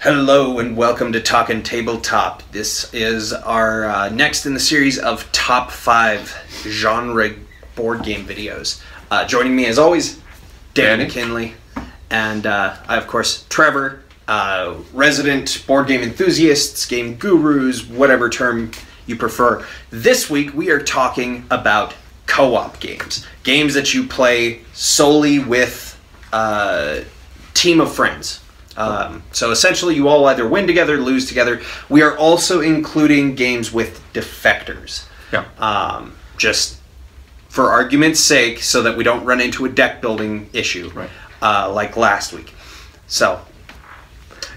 Hello and welcome to Talkin' Tabletop. This is our next in the series of top 5 genre board game videos. Joining me as always, Dan McKinley, and I, of course, Trevor, resident board game enthusiasts, game gurus, whatever term you prefer. This week we are talking about co-op games. Games that you play solely with a team of friends. So essentially you all either win together, lose together. We are also including games with defectors. Yeah. Just for argument's sake, so that we don't run into a deck building issue, right. Like last week. So.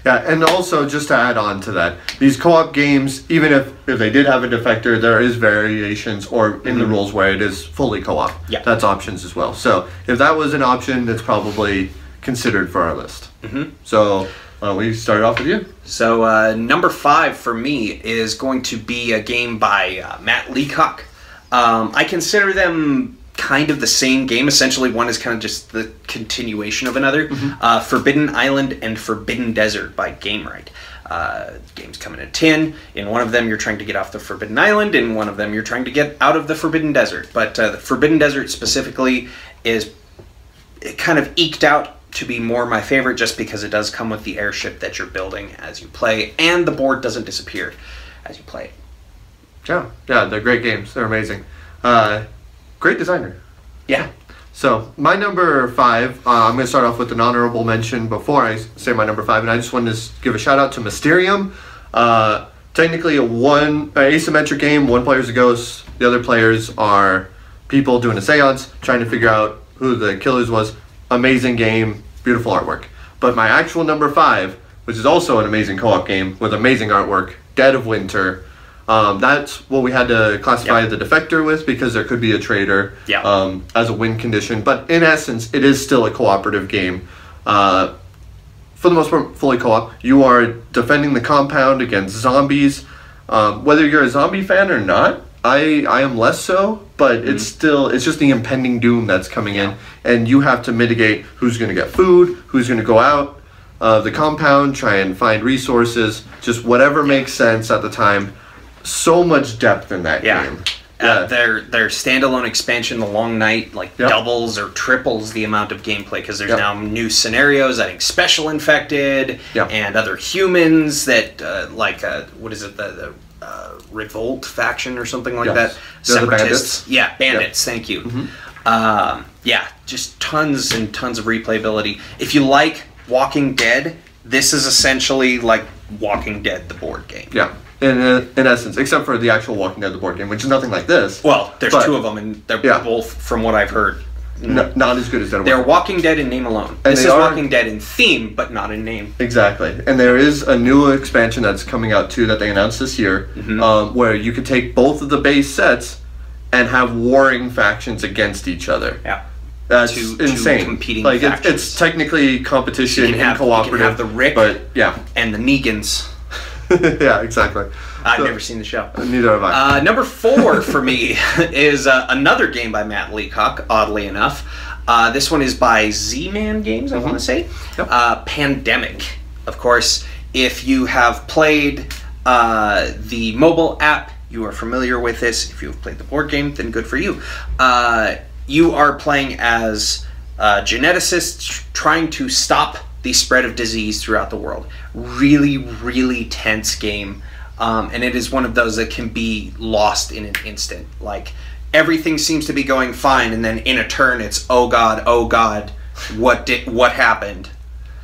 Yeah, and also just to add on to that, these co-op games, even if they did have a defector, there is variations or in the rules where it is fully co-op. Yeah. That's options as well. So if that was an option, it's probably considered for our list. So why don't we start off with you? So number 5 for me is going to be a game by Matt Leacock. I consider them kind of the same game. Essentially, one is kind of just the continuation of another. Forbidden Island and Forbidden Desert by Gamewright. Games come in a tin. In one of them, you're trying to get off the Forbidden Island. In one of them, you're trying to get out of the Forbidden Desert. But the Forbidden Desert specifically is kind of eked out to be more my favorite just because it does come with the airship that you're building as you play, and the board doesn't disappear as you play it. Yeah, they're great games. They're amazing. Great designer. Yeah. So my number 5, I'm going to start off with an honorable mention before I say my number 5, and I just wanted to give a shout out to Mysterium. Technically an asymmetric game. One player's a ghost, the other players are people doing a seance, trying to figure out who the killers was. Amazing game, beautiful artwork. But my actual number 5, which is also an amazing co-op game with amazing artwork, Dead of Winter. That's what we had to classify the defector with because there could be a traitor as a win condition. But in essence, it is still a cooperative game. For the most part, fully co-op. You are defending the compound against zombies. Whether you're a zombie fan or not, I am less so, but it's just the impending doom that's coming in, and you have to mitigate who's going to get food, who's going to go out of the compound, try and find resources, just whatever makes sense at the time. So much depth in that game. Their standalone expansion, The Long Night, doubles or triples the amount of gameplay because there's now new scenarios, adding special infected and other humans that, what is it, the Revolt faction or something like that. Separatists. Bandits. Bandits, thank you. Just tons and tons of replayability. If you like Walking Dead, this is essentially like Walking Dead, the board game. Yeah. In essence, except for the actual Walking Dead, the board game, which is nothing like this. Well, there's 2 of them, and they're both, from what I've heard, not as good as Dead of Winter. They're Walking Dead in name alone. And this is Walking Dead in theme, but not in name. Exactly. And there is a new expansion that's coming out too that they announced this year, where you could take both of the base sets and have warring factions against each other. Yeah. That's insane. Two competing factions. It's technically competition and cooperative. You can have the Rick and the Negans. Yeah, exactly. I've never seen the show. Neither have I. Number 4 for me is another game by Matt Leacock, oddly enough. This one is by Z-Man Games, I want to say. Pandemic. Of course, if you have played the mobile app, you are familiar with this. If you have played the board game, then good for you. You are playing as geneticists trying to stop the spread of disease throughout the world. Really, really tense game. And it is one of those that can be lost in an instant. Like, everything seems to be going fine, and then in a turn it's, oh god, what happened?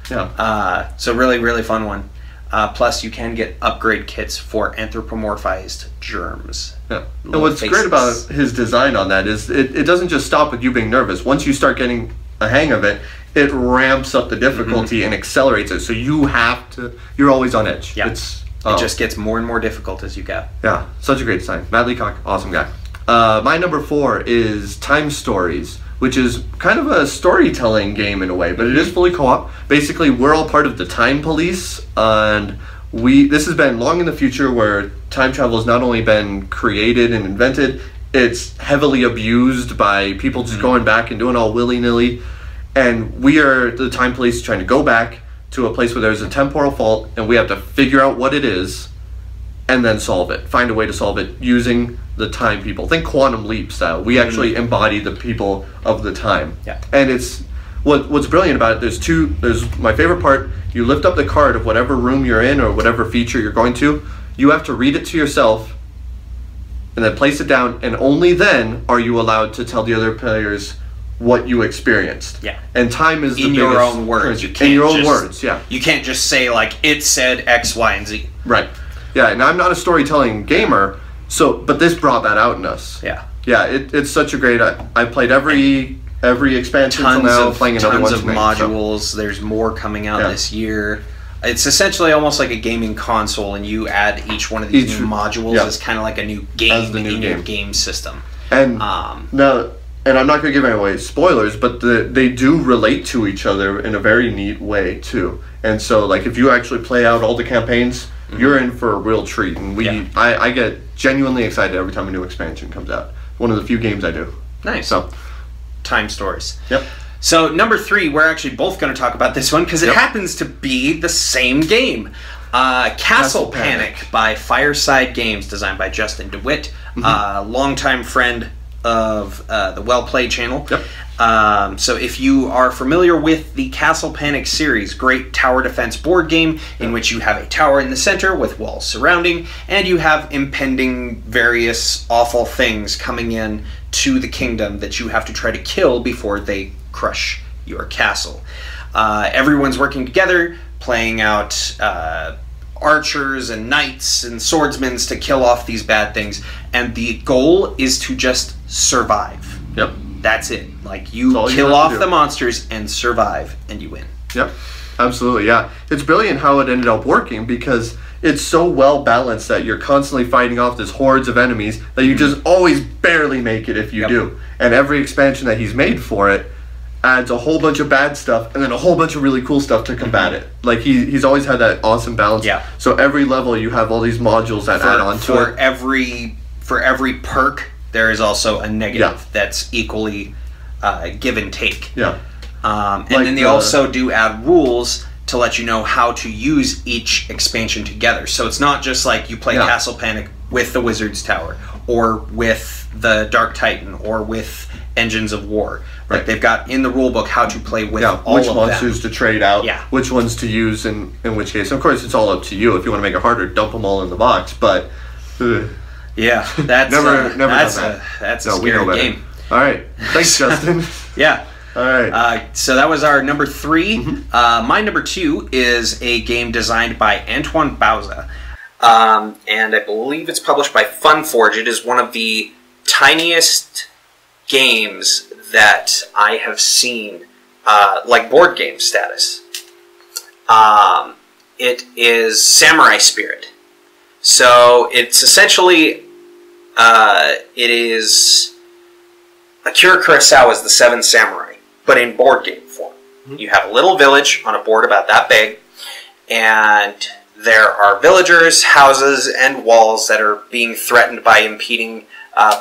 Yeah. So really, really fun one. Plus, you can get upgrade kits for anthropomorphized germs. Yeah. And what's great about his design on that is it doesn't just stop with you being nervous. Once you start getting a hang of it, it ramps up the difficulty and accelerates it. So you're always on edge. Yeah. It just gets more and more difficult as you go. Yeah, such a great design. Matt Leacock, awesome guy. My number 4 is Time Stories, which is kind of a storytelling game in a way, but it is fully co-op. Basically, we're all part of the Time Police, and this has been long in the future where time travel has not only been created and invented, it's heavily abused by people just going back and doing all willy-nilly. And we are the Time Police trying to go back to a place where there's a temporal fault, and we have to figure out what it is, and then solve it. Find a way to solve it using the time people. Think Quantum Leap style. We actually embody the people of the time. Yeah. And it's what's brilliant about it. There's my favorite part. You lift up the card of whatever room you're in or whatever feature you're going to. You have to read it to yourself, and then place it down. And only then are you allowed to tell the other players what you experienced. Yeah. And time is in your own words. You can't in your own words. Yeah. You can't just say like it said X, Y, and Z. Right. Yeah. And I'm not a storytelling gamer, but this brought that out in us. Yeah. Yeah. It's such a great. I played every expansion till now. Playing another one tons of tonight, modules. So. There's more coming out this year. It's essentially almost like a gaming console, and you add each one of these new modules as kind of like a new game in your game system. And now, and I'm not going to give away spoilers, but they do relate to each other in a very neat way too. And so, like, if you actually play out all the campaigns, you're in for a real treat. And I get genuinely excited every time a new expansion comes out. One of the few games I do. Nice. So, time stories. Yep. So number 3, we're actually both going to talk about this one because it happens to be the same game. Castle Panic by Fireside Games, designed by Justin DeWitt, longtime friend of the Well Played channel. Yep. So if you are familiar with the Castle Panic series, great tower defense board game in which you have a tower in the center with walls surrounding, and you have impending various awful things coming in to the kingdom that you have to try to kill before they crush your castle. Everyone's working together, playing out archers and knights and swordsmen to kill off these bad things, and the goal is to just survive. Yep. That's it. Like, you kill off the monsters and survive, and you win. Yep. Absolutely, yeah. It's brilliant how it ended up working because it's so well balanced that you're constantly fighting off this hordes of enemies that you just always barely make it if you do. And every expansion that he's made for it adds a whole bunch of bad stuff and then a whole bunch of really cool stuff to combat it. Like, he's always had that awesome balance. Yeah. So every level you have all these modules that add on to it. For every perk, there is also a negative that's equally give and take. Yeah. And then they also do add rules to let you know how to use each expansion together. So it's not just like you play Castle Panic with the Wizard's Tower or with the Dark Titan or with Engines of War. Like, they've got in the rule book how to play with all of them. Which monsters to trade out, which ones to use in which case. Of course, it's all up to you. If you want to make it harder, dump them all in the box. But yeah, that's that's a scary game. All right, thanks, Justin. Yeah. All right. So that was our number 3. My number 2 is a game designed by Antoine Bauza, and I believe it's published by Funforge. It is one of the tiniest games that I have seen, like board game status. It is Samurai Spirit. So it's essentially, it is Akira Kurosawa's The Seven Samurai, but in board game form. You have a little village on a board about that big, and there are villagers, houses, and walls that are being threatened by impeding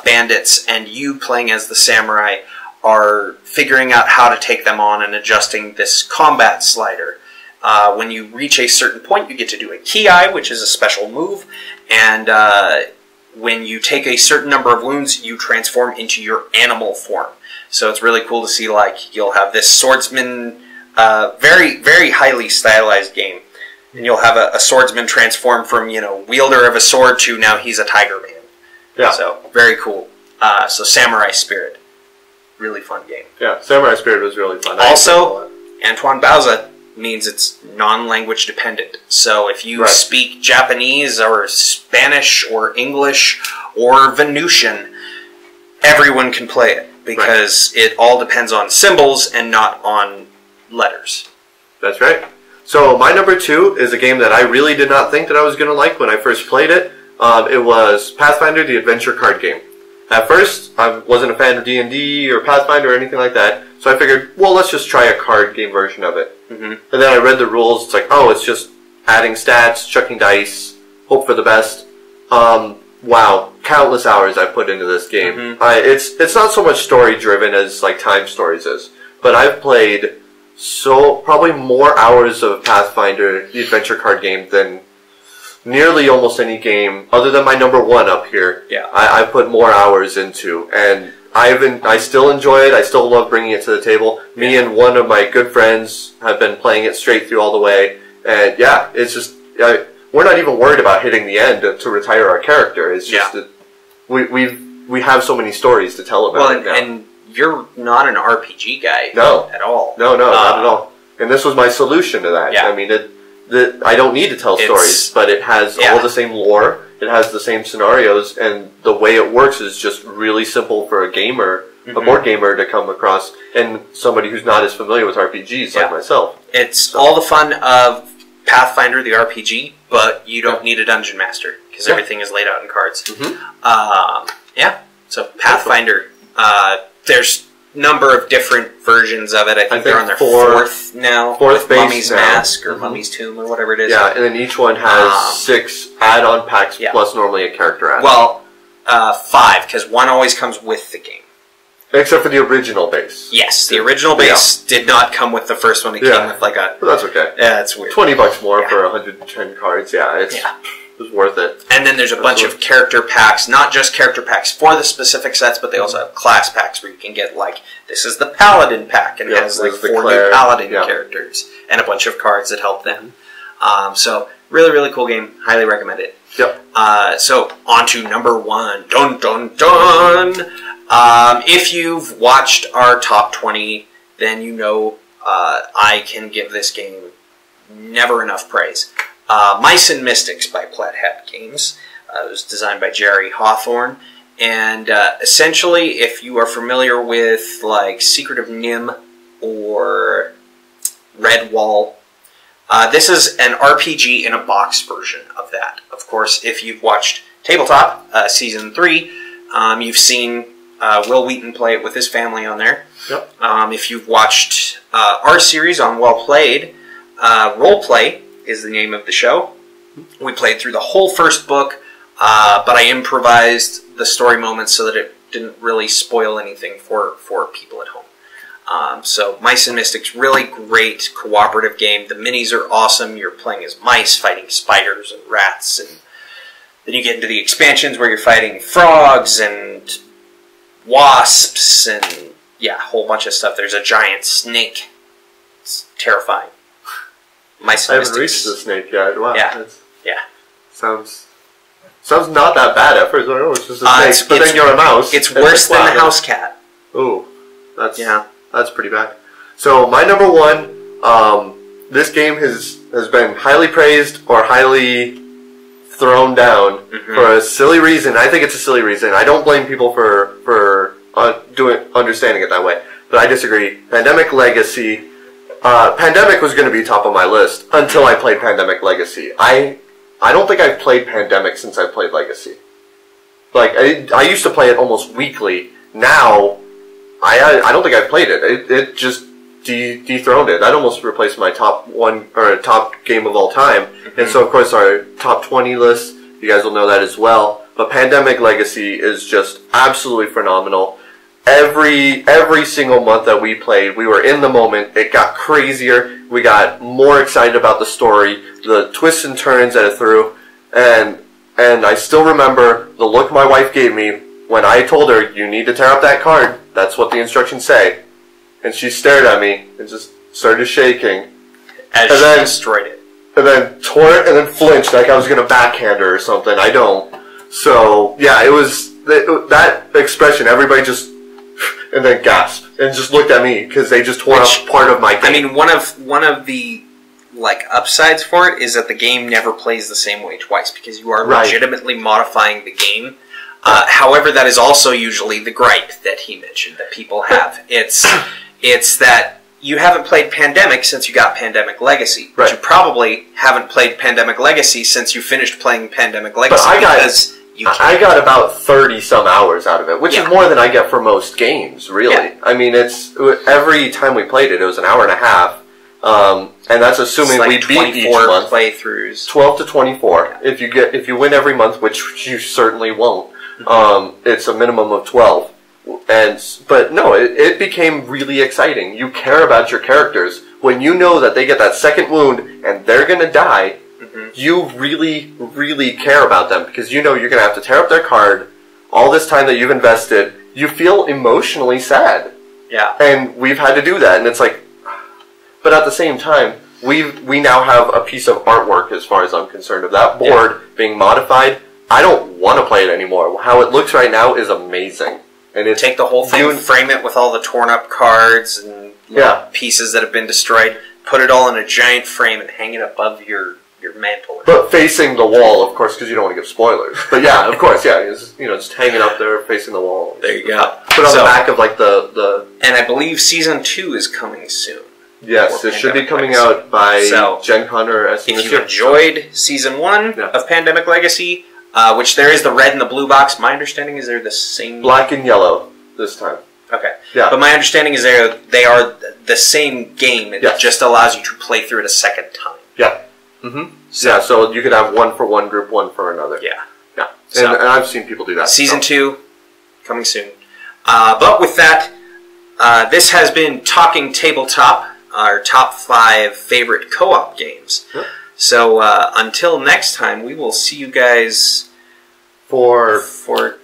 bandits, and you, playing as the samurai, are figuring out how to take them on and adjusting this combat slider. When you reach a certain point, you get to do a ki, which is a special move, and when you take a certain number of wounds, you transform into your animal form. So it's really cool to see, like, you'll have this swordsman, very, very highly stylized game, and you'll have a swordsman transform from, wielder of a sword to now he's a tiger man. Yeah. So, very cool. So Samurai Spirit. Really fun game. Yeah, Samurai Spirit was really fun. Also, Antoine Bauza means it's non-language dependent. So if you speak Japanese or Spanish or English or Venusian, everyone can play it because it all depends on symbols and not on letters. That's right. So my number 2 is a game that I really did not think that I was going to like when I first played it. It was Pathfinder, the adventure card game. At first, I wasn't a fan of D&D or Pathfinder or anything like that, so I figured, well, let's just try a card game version of it. And then I read the rules. It's like, oh, it's just adding stats, chucking dice, hope for the best. Wow, countless hours I put into this game. It's not so much story driven as like Time Stories is, but I've played probably more hours of Pathfinder, the adventure card game, than nearly almost any game other than my number one up here. Yeah. I put more hours into, and I still enjoy it. I still love bringing it to the table. Me and one of my good friends have been playing it straight through all the way, and yeah, it's just we're not even worried about hitting the end to retire our character. It's just that we have so many stories to tell about it now. And you're not an RPG guy at all. No, not at all. And this was my solution to that. Yeah. I mean, I don't need to tell stories, but it has all the same lore. It has the same scenarios, and the way it works is just really simple for a gamer, a board gamer, to come across, and somebody who's not as familiar with RPGs like myself. It's all the fun of Pathfinder, the RPG, but you don't need a dungeon master because everything is laid out in cards. So Pathfinder, there's a number of different versions of it. I think they're on their fourth now. Fourth base Mummy's now. Mask or Mummy's Tomb or whatever it is. Yeah, and then each one has 6 add-on packs plus normally a character add-on. Well, 5, because one always comes with the game. Except for the original base. Yes, the original base did not come with the first one. It came with like a... But that's okay. Yeah, it's weird. $20 more for 110 cards. Yeah, it's worth it. And then there's a bunch of character packs, not just character packs for the specific sets, but they also have class packs where you can get like, this is the Paladin pack, and it has like 4 new Paladin characters, and a bunch of cards that help them. So, really, really cool game. Highly recommend it. Yep. So, on to number 1. Dun, dun, dun! If you've watched our top 20, then you know I can give this game never enough praise. Mice and Mystics by Plaidhead Games. It was designed by Jerry Hawthorne. And essentially, if you are familiar with like Secret of Nim or Redwall, this is an RPG in a box version of that. Of course, if you've watched Tabletop, Season 3, you've seen Will Wheaton play it with his family on there. Yep. If you've watched our series on Well Played, Roleplay is the name of the show. We played through the whole first book, but I improvised the story moments so that it didn't really spoil anything for people at home. So Mice and Mystics, really great cooperative game. The minis are awesome. You're playing as mice fighting spiders and rats, and then you get into the expansions where you're fighting frogs and wasps and a whole bunch of stuff. There's a giant snake. It's terrifying. Mice and I Mystics. haven't reached the snake yet. Wow. Yeah. Sounds not that bad at first. Oh, it's just a snake, but then you're a mouse. It's worse than the house cat. Ooh, that's pretty bad. So my number 1, this game has been highly praised or highly thrown down for a silly reason. I think it's a silly reason. I don't blame people for understanding it that way, but I disagree. Pandemic Legacy. Pandemic was going to be top of my list until I played Pandemic Legacy. I don't think I've played Pandemic since I played Legacy. Like, I used to play it almost weekly. Now, I don't think I've played it. It just dethroned it. That almost replaced my top game of all time. And so, of course, our top 20 list, you guys will know that as well. But Pandemic Legacy is just absolutely phenomenal. Every single month that we played, we were in the moment. It got crazier. We got more excited about the story, the twists and turns that it threw, and I still remember the look my wife gave me when I told her, "You need to tear up that card. That's what the instructions say." And she stared at me and just started shaking. As she destroyed it. And then tore it and then flinched like I was going to backhand her or something. I don't. So, yeah, it was that expression. Everybody just... and then gasped and just looked at me because they just tore up part of my game. I mean, one of the like upsides for it is that the game never plays the same way twice because you are legitimately modifying the game. However, that is also usually the gripe that he mentioned that people have. It's that you haven't played Pandemic since you got Pandemic Legacy. But you probably haven't played Pandemic Legacy since you finished playing Pandemic Legacy. But I got about 30-some hours out of it, which is more than I get for most games, really. Yeah. I mean, every time we played it, it was an hour and a half, and that's assuming we beat each month. Playthroughs. 12 to 24. Yeah. If you win every month, which you certainly won't, it's a minimum of 12. But no, it became really exciting. You care about your characters. When you know that they get that second wound and they're going to die, you really, really care about them because you know you're going to have to tear up their card. All this time that you've invested, you feel emotionally sad. Yeah. And we've had to do that, and it's like... But at the same time, we now have a piece of artwork, as far as I'm concerned, of that board being modified. I don't want to play it anymore. How it looks right now is amazing. And it's take the whole thing, frame it with all the torn up cards and pieces that have been destroyed, put it all in a giant frame and hang it above your mantle. But facing the wall, of course, because you don't want to give spoilers. But yeah, of course, yeah, just hanging up there, facing the wall. There you go. Put on the back of like the. And I believe season 2 is coming soon. Yes, it should be coming out by Gen Con or SNSU. If you enjoyed season 1 of Pandemic Legacy, which there is the red and the blue box, my understanding is they're the same... Black and yellow this time. Okay. Yeah. But my understanding is they are the same game. It just allows you to play through it a second time. Yeah. So you could have one for one group, one for another. Yeah. Yeah. And I've seen people do that. Season 2, coming soon. But with that, this has been Talking Tabletop, our top 5 favorite co-op games. Yep. So until next time, we will see you guys for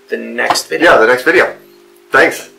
the next video. Yeah, the next video. Thanks.